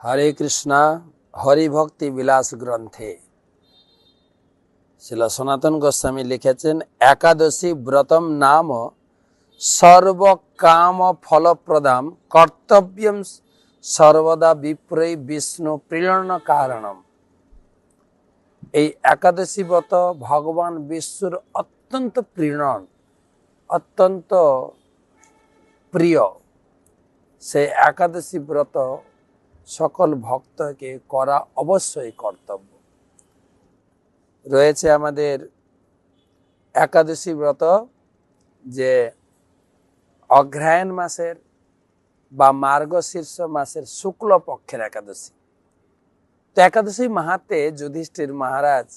हरे कृष्णा हरिभक्ति বিলাস গ্রন্থে শিল সনাতন গোস্বামী লিখেছেন, একাদশী ব্রতম নাম সর্বকাম ফলপ্রদাম কর্তব্যম সর্বদা বিপ্রৈ বিষ্ণু প্রেরণ কারণম। এই একাদশী ব্রত ভগবান বিষ্ণুর অত্যন্ত প্রেরণ, অত্যন্ত প্রিয়। সেই একাদশী ব্রত সকল ভক্তকে করা অবশ্যই কর্তব্য। রয়েছে আমাদের একাদশী ব্রত, যে অগ্রহায়ণ মাসের বা মার্গশীর্ষ মাসের শুক্ল পক্ষের একাদশী। তো একাদশী মাহাত্ম্যে যুধিষ্ঠির মহারাজ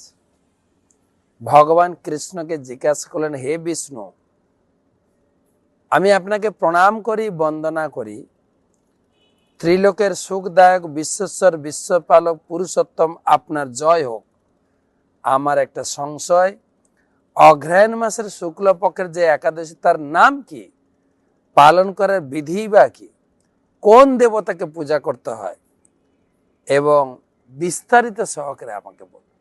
ভগবান কৃষ্ণকে জিজ্ঞাসা করলেন, হে বিষ্ণু, আমি আপনাকে প্রণাম করি, বন্দনা করি। ত্রিলোকের সুখদায়ক বিশ্বেশ্বর বিশ্বপালক পুরুষোত্তম আপনার জয় হোক। আমার একটা সংশয়, অগ্রহায়ণ মাসের শুক্লপক্ষের যে একাদশী, তার নাম কি, পালন করার বিধি বা কি, কোন দেবতাকে পূজা করতে হয়, এবং বিস্তারিত সহকারে আমাকে বলুন।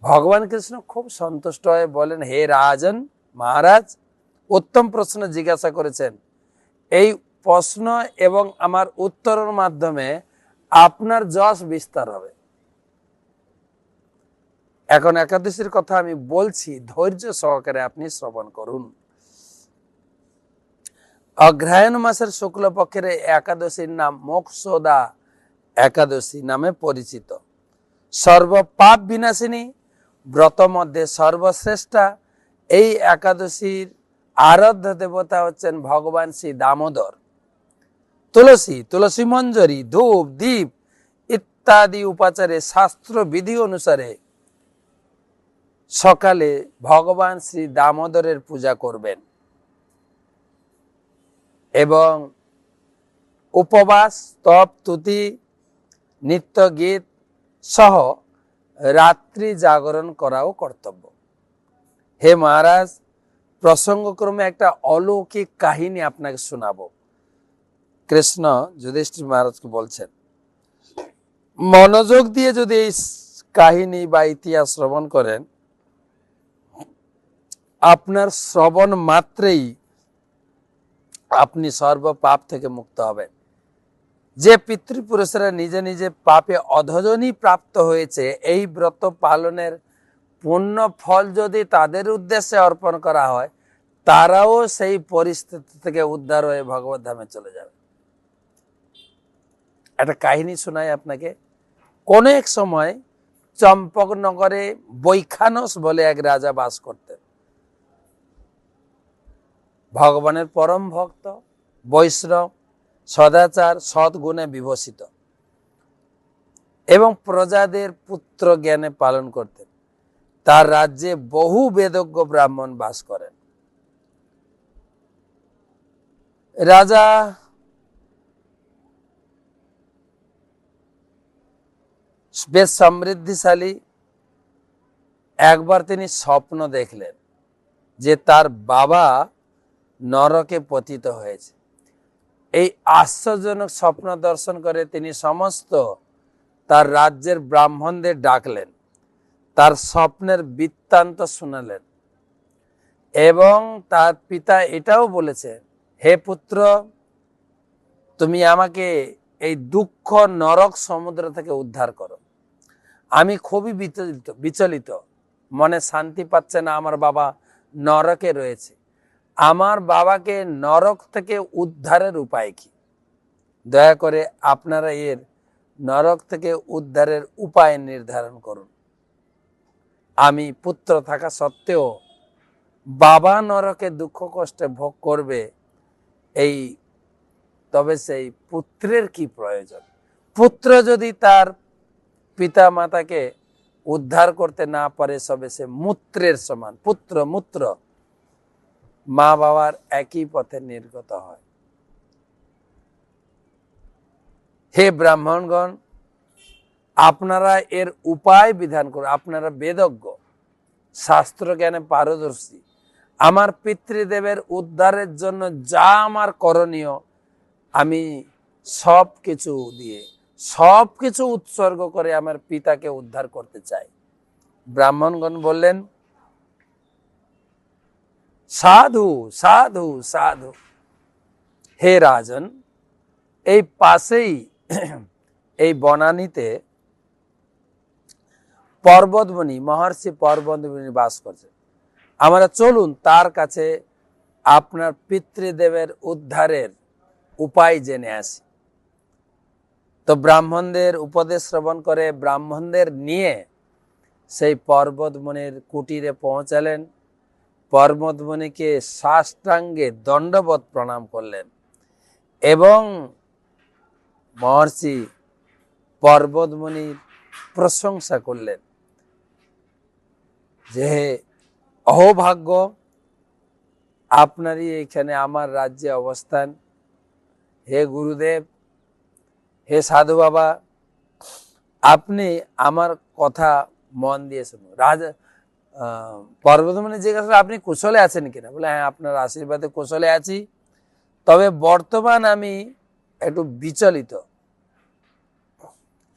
ভগবান কৃষ্ণ খুব সন্তুষ্ট হয়ে বলেন, হে রাজন মহারাজ, উত্তম প্রশ্ন জিজ্ঞাসা করেছেন। এই প্রশ্ন এবং আমার উত্তরের মাধ্যমে আপনার যশ বিস্তার হবে। এখন একাদশীর কথা আমি বলছি, ধৈর্য সহকারে আপনি শ্রবণ করুন। অগ্রহায়ণ মাসের শুক্লপক্ষের একাদশীর নাম মোক্ষদা একাদশী নামে পরিচিত। সর্বপাপ বিনাশিনী ব্রত মধ্যে সর্বশ্রেষ্ঠা এই একাদশীর আরাধ্য দেবতা হচ্ছেন ভগবান শ্রী দামোদর। তুলসী মঞ্জরি, ধূপ, দীপ ইত্যাদি উপাচারে শাস্ত্র বিধি অনুসারে সকালে ভগবান শ্রী দামোদরের পূজা করবেন এবং উপবাস, তপ, তুতি, নিত্য গীত সহ রাত্রি জাগরণ করাও কর্তব্য। হে মহারাজ, প্রসঙ্গক্রমে একটা অলৌকিক কাহিনী আপনাকে শোনাবো। কৃষ্ণ যুধিষ্ঠির মহারাজকে বলছেন, মনোযোগ দিয়ে যদি এই কাহিনী বা ইতিহাস শ্রবণ করেন, আপনার শ্রবণ মাত্রেই আপনি সর্বপাপ থেকে মুক্ত হবেন। যে পিতৃপুরুষেরা নিজে নিজে পাপে অধজনী প্রাপ্ত হয়েছে, এই ব্রত পালনের পূর্ণ ফল যদি তাদের উদ্দেশ্যে অর্পণ করা হয়, তারাও সেই পরিস্থিতি থেকে উদ্ধার হয়ে ভগবত ধামে চলে যাবে। একটা কাহিনী শোনাই আপনাকে। কোন এক সময় চম্পকনগরে বৈখানস বলে এক রাজা বাস করতেন। ভগবানের পরম ভক্ত, বৈষ্ণব, সদাচার, সদ্গুণে বিভূষিত এবং প্রজাদের পুত্র জ্ঞানে পালন করতেন। তার রাজ্যে বহু বেদজ্ঞ ব্রাহ্মণ বাস করেন। রাজা বেশ সমৃদ্ধিশালী। একবার তিনি স্বপ্ন দেখলেন যে তার বাবা নরকে পতিত হয়েছে। এই আশ্চর্যজনক স্বপ্ন দর্শন করে তিনি সমস্ত তার রাজ্যের ব্রাহ্মণদের ডাকলেন, তার স্বপ্নের বৃত্তান্ত শোনালেন এবং তার পিতা এটাও বলেছে, হে পুত্র, তুমি আমাকে এই দুঃখ নরক সমুদ্র থেকে উদ্ধার করো। আমি খুবই বিচলিত, মনে শান্তি পাচ্ছে না। আমার বাবা নরকে রয়েছে। আমার বাবাকে নরক থেকে উদ্ধারের উপায় কি? দয়া করে আপনারা এর নরক থেকে উদ্ধারের উপায় নির্ধারণ করুন। আমি পুত্র থাকা সত্ত্বেও বাবা নরকে দুঃখ কষ্টে ভোগ করবে, তবে সেই পুত্রের কি প্রয়োজন? পুত্র যদি তার পিতা মাতাকে উদ্ধার করতে না পারে, সবে সে মূত্রের সমান। পুত্র মূত্র, মা বাবার একই পথে নির্গত হয়। হে ব্রাহ্মণগণ, আপনারা এর উপায় বিধান করুন। আপনারা বেদজ্ঞ, শাস্ত্র জ্ঞানে পারদর্শী। আমার পিতৃদেবের উদ্ধারের জন্য যা আমার করণীয়, আমি সব কিছু দিয়ে সবকিছু উৎসর্গ করে আমার পিতাকে উদ্ধার করতে চাই। ব্রাহ্মণগণ বললেন, সাধু সাধু সাধু। হে রাজন, এই পাশেই এই বনানীতে পর্বতমণি, মহর্ষি পর্বতমণি বাস করছে। আমরা চলুন তার কাছে আপনার পিতৃদেবের উদ্ধারের উপায় জেনে আসি। তো ব্রাহ্মণদের উপদেশ শ্রবণ করে ব্রাহ্মণদের নিয়ে সেই পর্বতমণির কুটিরে পৌঁছালেন। পর্বতমণিকে সাষ্টাঙ্গে দণ্ডবৎ প্রণাম করলেন এবং মহর্ষি পর্বতমণির প্রশংসা করলেন যে অহোভাগ্য, আপনারই এখানে আমার রাজ্যে অবস্থান। হে গুরুদেব, হে সাধু বাবা, আপনি আমার কথা মন দিয়ে শুনুন। রাজা পর্বতমণি জিজ্ঞাসা, আপনি কুশলে আছেন কিনা? বলে, হ্যাঁ, আপনার আশীর্বাদে কুশলে আছি, তবে বর্তমান আমি একটু বিচলিত।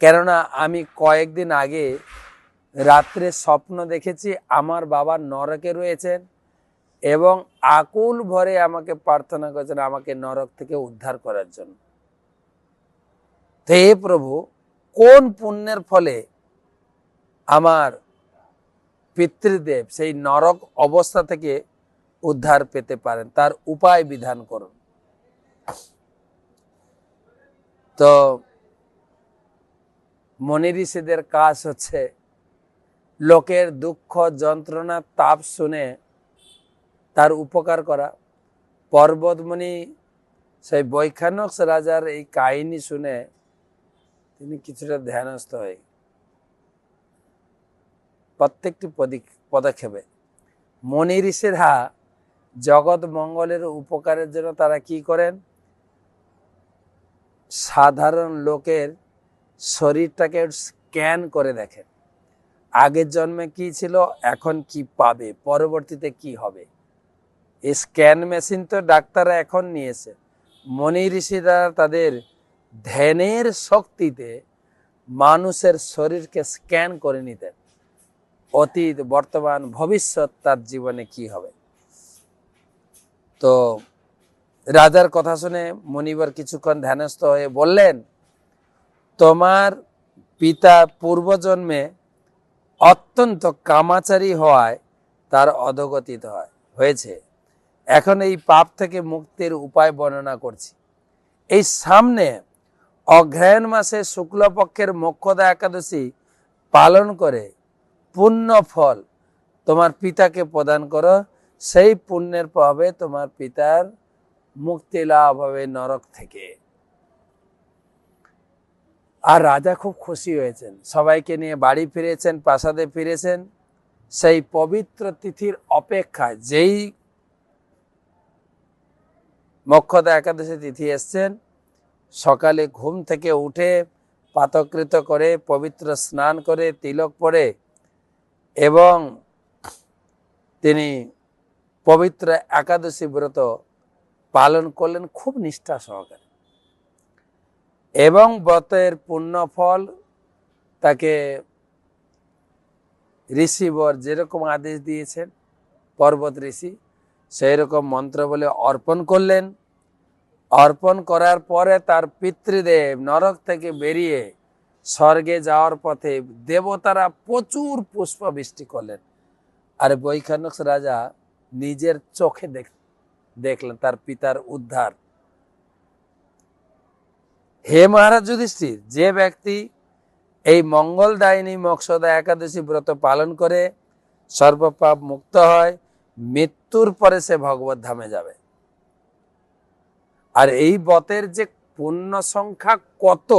কেননা আমি কয়েকদিন আগে রাত্রে স্বপ্ন দেখেছি আমার বাবা নরকে রয়েছেন এবং আকুল ভরে আমাকে প্রার্থনা করেছেন আমাকে নরক থেকে উদ্ধার করার জন্য। তো হে প্রভু, কোন পুণ্যের ফলে আমার পিতৃদেব সেই নরক অবস্থা থেকে উদ্ধার পেতে পারেন, তার উপায় বিধান করুন। তো মনি ঋষিদের কাজ হচ্ছে লোকের দুঃখ যন্ত্রণা তাপ শুনে তার উপকার করা। পর্বতমণি সেই বৈখানস রাজার এই কাহিনী শুনে তিনি কিছুটা ধ্যানস্থ হয়ে প্রত্যেকটি পদক্ষেপে মনি ঋষিরা জগৎ মঙ্গলের উপকারের জন্য তারা কি করেন, সাধারণ লোকের শরীরটাকে স্ক্যান করে দেখেন, আগের জন্মে কি ছিল, এখন কি পাবে, পরবর্তীতে কি হবে। এই স্ক্যান মেশিন তো ডাক্তাররা এখন নিয়েছে। মনি ঋষিরা তাদের ধ্যানের শক্তিতে মানুষের শরীরকে স্ক্যান করে নিতেন, অতীত, বর্তমান, ভবিষ্যৎ তার জীবনে কি হবে। তো রাজার কথা শুনে মনিবর কিছুক্ষণ ধ্যানস্থ হয়ে বললেন, তোমার পিতা পূর্বজন্মে অত্যন্ত কামাচারী হওয়ায় তার অধোগতিত হয়েছে। এখন এই পাপ থেকে মুক্তির উপায় বর্ণনা করছি। এই সামনে অগ্রহায়ণ মাসে শুক্লপক্ষের মোক্ষদা একাদশী পালন করে পুণ্য ফল তোমার পিতাকে প্রদান করো, সেই পুণ্যের প্রভাবে তোমার পিতার মুক্তি লাভ হবে নরক থেকে। আর রাজা খুব খুশি হয়েছেন, সবাইকে নিয়ে বাড়ি ফিরেছেন, প্রাসাদে ফিরেছেন। সেই পবিত্র তিথির অপেক্ষায়, যেই মোক্ষদা একাদশী তিথি এসছেন, সকালে ঘুম থেকে উঠে প্রাতঃকৃত করে পবিত্র স্নান করে তিলক পরে এবং তিনি পবিত্র একাদশী ব্রত পালন করলেন খুব নিষ্ঠা সহকারে। এবং ব্রতের পুণ্য ফল তাকে ঋষিবর যেরকম আদেশ দিয়েছেন পর্বত ঋষি, সেই রকম মন্ত্র বলে অর্পণ করলেন। অর্পণ করার পরে তার পিতৃদেব নরক থেকে বেরিয়ে স্বর্গে যাওয়ার পথে দেবতারা প্রচুর পুষ্প বৃষ্টি করলেন। আর বৈখানস রাজা নিজের চোখে দেখলেন তার পিতার উদ্ধার। হে মহারাজ যুধিষ্ঠির, যে ব্যক্তি এই মঙ্গলদায়িনী মোক্ষদা একাদশী ব্রত পালন করে সর্বপাপ মুক্ত হয়, মৃত্যুর পরে সে ভগবত ধামে যাবে। আর এই ব্রতের যে পুণ্য সংখ্যা কত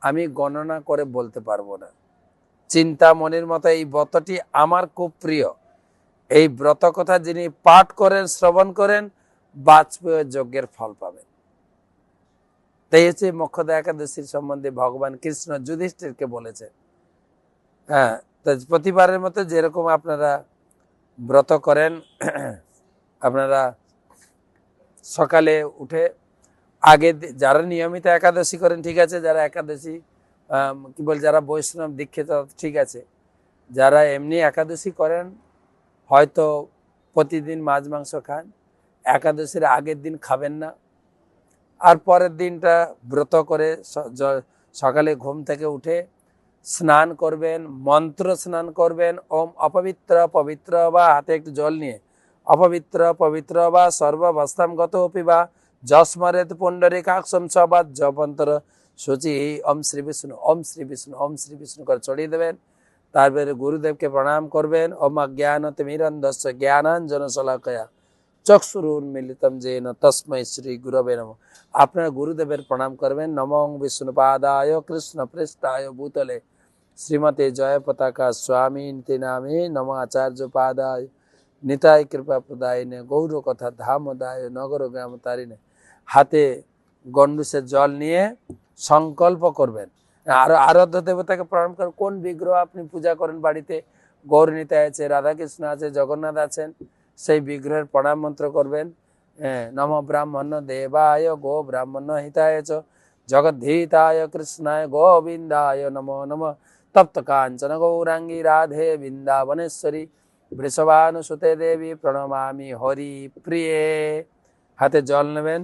আমি গণনা করে বলতে পারবো না। চিন্তামণির মতো এই ব্রতটি আমার খুব প্রিয়। এই ব্রত কথা যিনি পাঠ করেন, শ্রবণ করেন, বাজপেয় যজ্ঞের ফল পাবেন। তাই হচ্ছে মোক্ষদা একাদশীর সম্বন্ধে ভগবান কৃষ্ণ যুধিষ্ঠিরকে বলেছে। হ্যাঁ, প্রতিবারের মতো যেরকম আপনারা ব্রত করেন, আপনারা সকালে উঠে যারা নিয়মিত একাদশী করেন ঠিক আছে, যারা একাদশী কি বল যারা বৈষ্ণব দীক্ষিত ঠিক আছে, যারা এমনি একাদশী করেন হয়তো প্রতিদিন মাছ মাংস খান, একাদশীর আগের দিন খাবেন না, আর পরের দিনটা ব্রত করে সকালে ঘুম থেকে উঠে স্নান করবেন, মন্ত্র স্নান করবেন। ওম অপবিত্র পবিত্র বা, হাতে একটু জল নিয়ে অপবিত্র পবিত্র বা সর্ববস্থামগত পিবা যস্মরেত পুণ্ডরিকাক্ষম সবাদ জপন্তর সূচি ওম শ্রী বিষ্ণু ওম শ্রী বিষ্ণু ওম শ্রী বিষ্ণু করে চড়িয়ে দেবেন। তারপরে গুরুদেবকে প্রণাম করবেন। ওম অজ্ঞানতিমিরন্ধস্য জ্ঞানাঞ্জন শলাকয়া চক্ষুরুন্মিলিতম যেন তস্मै শ্রী গুরবে নমঃ। আপনারা গুরুদেবের প্রণাম করবেন। নমঃ বিষ্ণুপাদায় কৃষ্ণ পৃষ্ঠায় ভূতলে শ্রীমতে জয় পতাকা স্বামী নীতি নামে নমঃ। আচার্য পাদায় নিতাই কৃপা প্রদায়িনে গৌর কথা ধামদায় নগর গ্রাম তারিণে। হাতে গণ্ডুসের জল নিয়ে সংকল্প করবেন। আর আরাধ্য দেবতাকে প্রণাম করেন। কোন বিগ্রহ আপনি পূজা করেন বাড়িতে, গৌর নিতাই আছে, রাধাকৃষ্ণ আছে, জগন্নাথ আছেন, সেই বিগ্রহের প্রণাম মন্ত্র করবেন। নম ব্রাহ্মণ দেবায় গো ব্রাহ্মণ হিতায় চ জগদ্ধিতায় কৃষ্ণায় গোবিন্দায় নমো নমঃ। তপ্ত কাঞ্চন গৌরাঙ্গী রাধে বৃন্দাবনেশ্বরী বৃষভানুসুতে দেবী প্রণমামি হরি প্রিয়ে। হাতে জল নেবেন।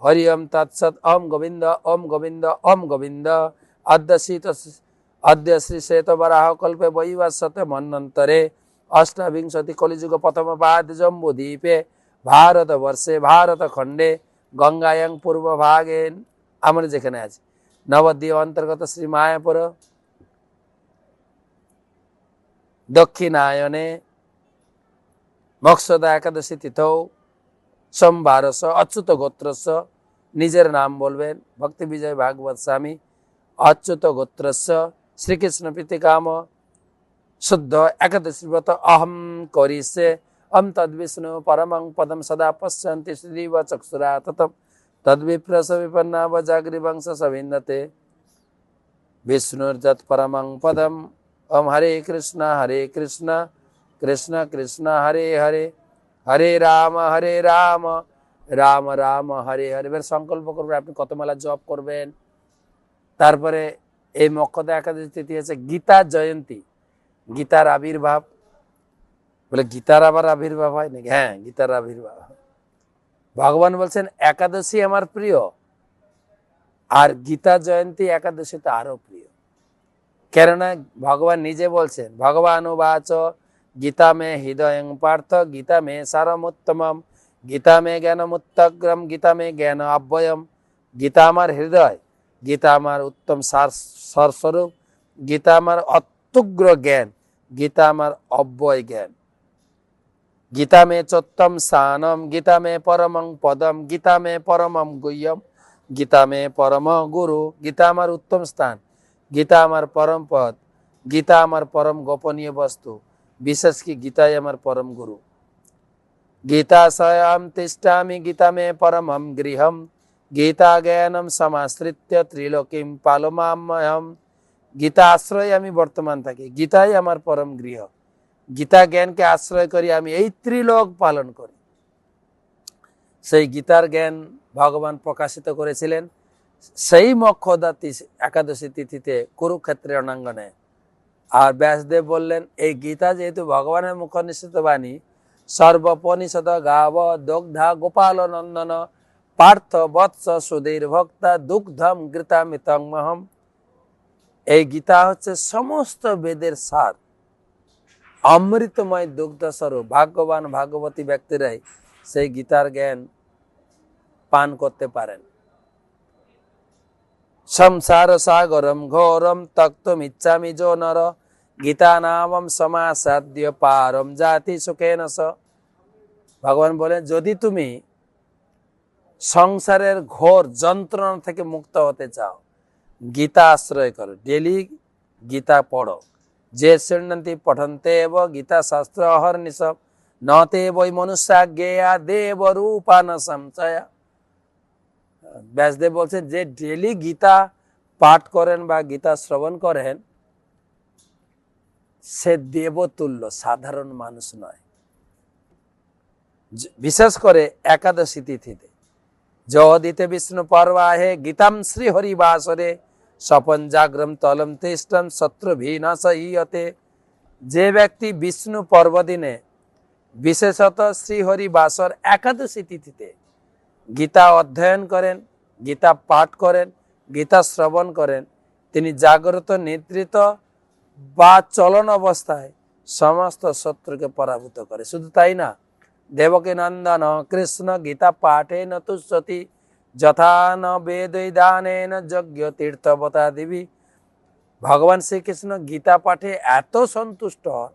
হরি ওম তৎসৎ ওম গোবিন্দ ওম গোবিন্দ ওম গোবিন্দ। অদ্য শ্রী শ্বেত বরাহ কল্পে বৈবস্বতে মন্বন্তরে অষ্টাবিংশতি কলিযুগ প্রথম পাদ জম্বু দ্বীপে ভারতবর্ষে ভারত খণ্ডে গঙ্গায়ং পূর্ব ভাগে, আমরা যেখানে আছি, নবদ্বীপ অন্তর্গত শ্রী মায়াপুর দক্ষিণায়নে মক্ষদা একাদশী তিথৌ সোমবারস অচ্যুত গোত্রস্য, নিজের নাম বলবেন, ভক্তি বিজয় ভাগবত স্বামী অচ্যুত গোত্রস্য শ্রীকৃষ্ণ প্রীতিকাম শুদ্ধ একাদশী ব্রত অহম করিষ্যে। অম তদ্বিষ্ণু পরমং পদম সদা পশ্যন্তি শ্রীদিব চক্ষুরা ততম তদ্বিপ্রস বিপন্না বজাগ্রিবংশ সবিন্দতে বিষ্ণুর্যৎ পরমং পদম। ওম হরে কৃষ্ণ কৃষ্ণ কৃষ্ণ হরে হরে, হরে রাম রাম রাম হরে হরে। এবার সংকল্প করবেন আপনি কত মালা জপ করবেন। তারপরে এই মক্ষদা একাদশী তিথি আছে গীতা জয়ন্তী, গীতার আবির্ভাব। বলে গীতার আবার আবির্ভাব হয় নাকি? হ্যাঁ, গীতার আবির্ভাব। ভগবান বলছেন একাদশী আমার প্রিয়, আর গীতা জয়ন্তী একাদশী তো আরো প্রিয়। কেননা ভগবান নিজে বলছেন, ভগবান উবাচ গীতা মে হৃদয়ং পার্থ গীতা মে সারমুত্তমম গীতা মে জ্ঞানমুত্তগ্রম গীতা মে জ্ঞান অব্যয়ম। গীতা আমার হৃদয়, গীতা আমার উত্তম স্বরূপ, গীতা আমার অত্যুগ্র জ্ঞান, গীতা আমার অব্যয় জ্ঞান। গীতা মে চোত্তম স্থানম গীতা মে পরমং পদম গীতা মে পরমম গুহ্যম গীতা মে পরম গুরু। গীতা আমার উত্তম স্থান, গীতা আমার পরম পদ, গীতা আমার পরম গোপনীয় বস্তু, বিশেষ কি গীতাই আমার পরম গুরু। গীতা স্বয়ং তিষ্ঠামি গীতা মে পরমম গৃহম গীতা জ্ঞানম সমাশ্রিত্য ত্রিলোকিম পালমাম্যহম। গীতা আশ্রয়ে আমি বর্তমান থাকি, গীতাই আমার পরম গৃহ, গীতা জ্ঞানকে আশ্রয় করি আমি এই ত্রিলোক পালন করি। সেই গীতার জ্ঞান ভগবান প্রকাশিত করেছিলেন সেই মক্ষদা একাদশী তিথিতে কুরুক্ষেত্রের রণাঙ্গনে। আর ব্যাসদেব বললেন এই গীতা যেহেতু ভগবানের মুখ নিঃসৃত বাণী, সর্বপনিষদ গাব দগ্ধা গোপাল নন্দন পার্থ বৎস সুধীর ভক্তা দুগ্ধম গীতামিতংমহম। এই গীতা হচ্ছে সমস্ত বেদের সার, অমৃতময় দুগ্ধ স্বরূপ। ভাগ্যবান ভাগবতী ব্যক্তিরাই সেই গীতার জ্ঞান পান করতে পারেন। সংসার সাগরম ঘোরম তক্তুম ইচ্ছামি যো নর গীতা নামম সমাসাদ্য পারম জাতি সুখেন স। ভগবান বলেন যদি তুমি সংসারের ঘোর যন্ত্রণা থেকে মুক্ত হতে চাও, গীতা আশ্রয় করো, ডেলি গীতা পড়ো। যে শৃণ্বন্তি পঠন্তে এব গীতা শাস্ত্র অহর্নিশ নতে বৈ মনুষ্যা জ্ঞেয়া দেব রূপান সংশয়া। ব্যাসদেব বলছেন যে ডেলি গীতা পাঠ করেন বা গীতা শ্রবণ করেন সে দেবতুল্য, সাধারণ মানুষ নয়। বিশেষ করে একাদশী তিথিতে জদিতে বিষ্ণু পর্বাহে গীতাম শ্রী হরিবাসরে স্বপন জাগ্রম তলম তিষ্ঠম শত্রু ভিনাশয়তে। যে ব্যক্তি বিষ্ণু পর্বদিনে বিশেষত শ্রীহরিবাসর একাদশী তিথিতে গীতা অধ্যয়ন করেন, গীতা পাঠ করেন, গীতা শ্রবণ করেন, তিনি জাগ্রত নিদ্রিত বা চলন অবস্থায় সমস্ত শত্রুকে পরাভূত করে। শুধু তাই না, দেবকী নন্দন কৃষ্ণ গীতা পাঠে তুষ্যতি যথা ন বেদদানেন যজ্ঞ তীর্থবতা দেবী। ভগবান শ্রীকৃষ্ণ গীতা পাঠে এত সন্তুষ্ট হন,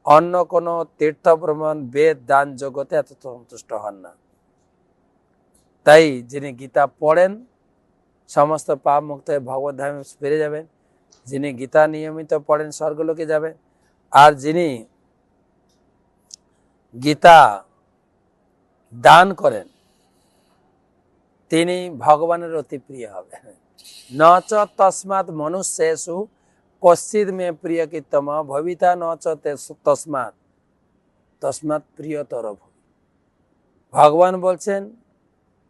অন্য কোনো তীর্থ ভ্রমণ বেদ দান জগতে এত সন্তুষ্ট হন না। তাই যিনি গীতা পড়েন সমস্ত পাপ মুক্ত হয়ে ভগবত ধামে ফিরে যাবেন, যিনি গীতা নিয়মিত পড়েন স্বর্গলোকে যাবেন, আর যিনি গীতা দান করেন তিনি ভগবানের অতি প্রিয় হবেন। ন চ তস্মাৎ মনুষ্যেষু কশ্চিৎ মে প্রিয় কীর্তম ভবিতা ন চ তস্মাৎ তস্মাৎ প্রিয়তর ভবি। ভগবান বলছেন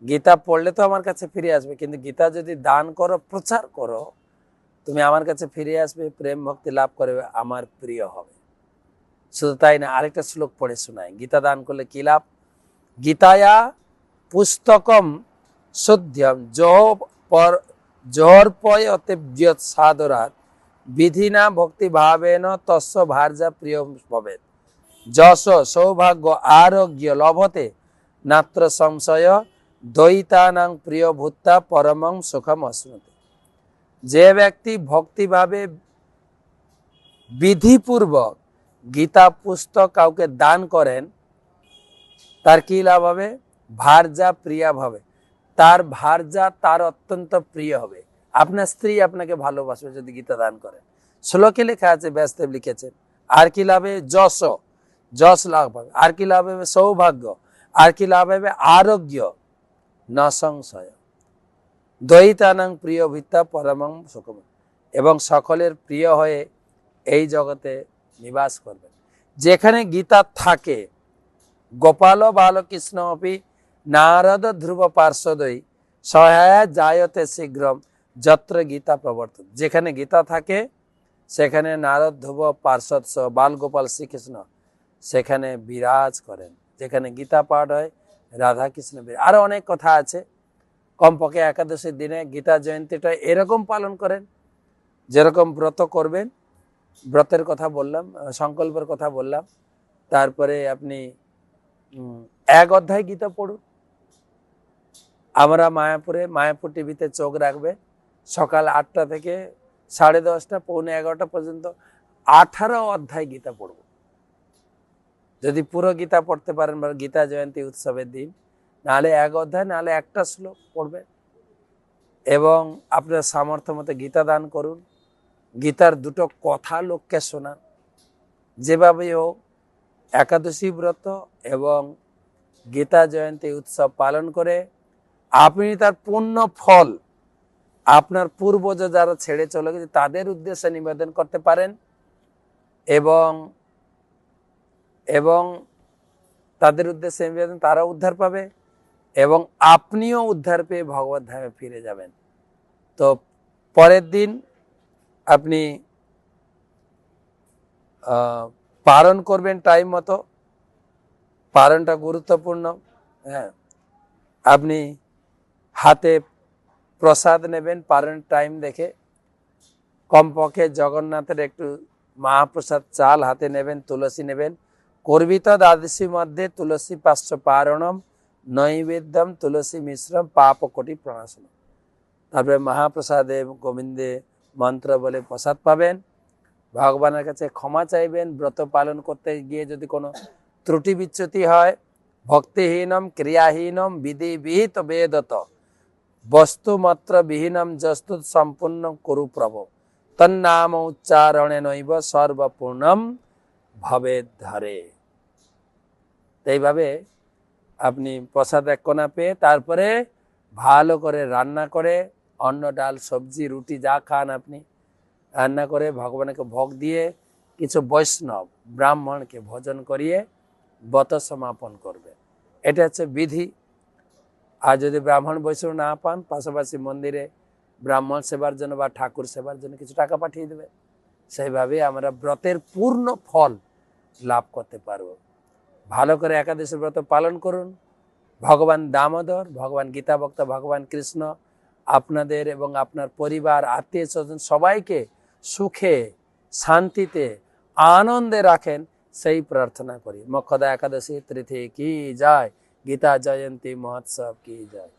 গীতা পড়লে তো আমার কাছে ফিরে আসবে, কিন্তু গীতা যদি দান করো, প্রচার করো, তুমি আমার কাছে ফিরে আসবে, প্রেম ভক্তি লাভ করবে, আমার প্রিয় হবে। শুধু তাই না, আরেকটা শ্লোক পড়ে শোনায় গীতা দান করলে কি লাভ। গীতায়া পুস্তকম শুদ্ধম জোহর্পয়তেব্যৎ সাদরাৎ বিধিনা ভক্তি ভাবেন তস্য ভার্যা প্রিয় ভবেৎ। যশ সৌভাগ্য আরোগ্য লভতে নাত্র সংশয় দ্বৈতানাং প্রিয় ভূতা পরমং সুখম অশ্নুতে। যে ব্যক্তি ভক্তিভাবে বিধিপূর্বক গীতা পুস্তক কাউকে দান করেন, তার কি লাভ হবে? ভার্যা প্রিয়া হবে, তার ভার্যা তার অত্যন্ত প্রিয় হবে। আপনার স্ত্রী আপনাকে ভালোবাসবে যদি গীতা দান করেন। শ্লোকে লেখা আছে, ব্যাসদেব লিখেছেন। আর কি লাভ হবে? যশ লাভ হবে। আর কি লাভ হবে? সৌভাগ্য। আর কি লাভ হবে? আরোগ্য। ন সংশয় দ্বৈতানাং প্রিয় ভিত্তা পরমং সুখম, এবং সকলের প্রিয় হয়ে এই জগতে নিবাস করবেন। যেখানে গীতা থাকে, গোপাল বালকৃষ্ণ অপি নারদ ধ্রুব পার্শ্বদই সহায়া জায়তে শীঘ্রম যত্র গীতা প্রবর্তন। যেখানে গীতা থাকে সেখানে নারদ ধ্রুব পার্শ্বদ সহ বাল গোপাল শ্রীকৃষ্ণ সেখানে বিরাজ করেন। যেখানে গীতা পাঠ হয় রাধা কৃষ্ণ বিরাজ। আরো অনেক কথা আছে। কমপক্ষে একাদশীর দিনে গীতা জয়ন্তীটা এরকম পালন করেন, যেরকম ব্রত করবেন, ব্রতের কথা বললাম, সংকল্পের কথা বললাম। তারপরে আপনি এক অধ্যায় গীতা পড়ুন। আমরা মায়াপুর টিভিতে চোখ রাখবে, সকাল 8টা থেকে 10:30 পৌনে 11টা পর্যন্ত 18 অধ্যায় গীতা পড়ব। যদি পুরো গীতা পড়তে পারেন বা গীতা জয়ন্তী উৎসবের দিন, নাহলে এক অধ্যায়, নাহলে একটা শ্লোক পড়বেন। এবং আপনার সামর্থ্য মতো গীতা দান করুন। গীতার দুটো কথা লোককে শোনান। যেভাবেই হোক একাদশী ব্রত এবং গীতা জয়ন্তী উৎসব পালন করে আপনি তার পূর্ণ ফল আপনার পূর্বজ যারা ছেড়ে চলে গেছে তাদের উদ্দেশ্যে নিবেদন করতে পারেন, এবং তাদের উদ্দেশ্যে নিবেদন, তারা উদ্ধার পাবে এবং আপনিও উদ্ধার পেয়ে ভগবত ধামে ফিরে যাবেন। তো পরের দিন আপনি পালন করবেন টাইম মতো। পালনটা গুরুত্বপূর্ণ। হ্যাঁ, আপনি হাতে প্রসাদ নেবেন পালন টাইম দেখে। কমপক্ষে জগন্নাথের একটু মহাপ্রসাদ চাল হাতে নেবেন, তুলসী নেবেন। কর্বিত দ্বাদশী মধ্যে তুলসী পার্শ্ব পারণম নৈবেদ্যম তুলসী মিশ্রম পাপ কোটি প্রণাশনম। তারপরে মহাপ্রসাদে গোবিন্দে মন্ত্র বলে প্রসাদ পাবেন। ভগবানের কাছে ক্ষমা চাইবেন। ব্রত পালন করতে গিয়ে যদি কোনো ত্রুটি বিচ্যুতি হয়, ভক্তিহীনম ক্রিয়াহীনম বিধি বিহিত বেদত বস্তুমাত্র বিহীনম যস্তু সম্পূর্ণ কুরু প্রভু তন্নাম উচ্চারণে নৈব সর্বপূর্ণম ভবে ধরে। এইভাবে আপনি প্রসাদ এক কোনা পেয়ে তারপরে ভালো করে রান্না করে অন্ন ডাল সবজি রুটি যা খান আপনি রান্না করে ভগবানকে ভোগ দিয়ে কিছু বৈষ্ণব ব্রাহ্মণকে ভোজন করিয়ে ব্রত সমাপন করবে। এটা হচ্ছে বিধি। আর যদি ব্রাহ্মণ বৈষ্ণব না পান, পাশাপাশি মন্দিরে ব্রাহ্মণ সেবার জন্য বা ঠাকুর সেবার জন্য কিছু টাকা পাঠিয়ে দেবে। সেইভাবে আমরা ব্রতের পূর্ণ ফল লাভ করতে পারবো। ভালো করে একাদশী ব্রত পালন করুন। ভগবান দামোদর, ভগবান গীতা বক্তা, ভগবান কৃষ্ণ আপনাদের এবং আপনার পরিবার, আত্মীয় স্বজন সবাইকে সুখে, শান্তিতে, আনন্দে রাখেন, সেই প্রার্থনা করি। মক্ষদা একাদশী তিথি কি যায়, গীতা জয়ন্তী মহোৎসব কি যায়।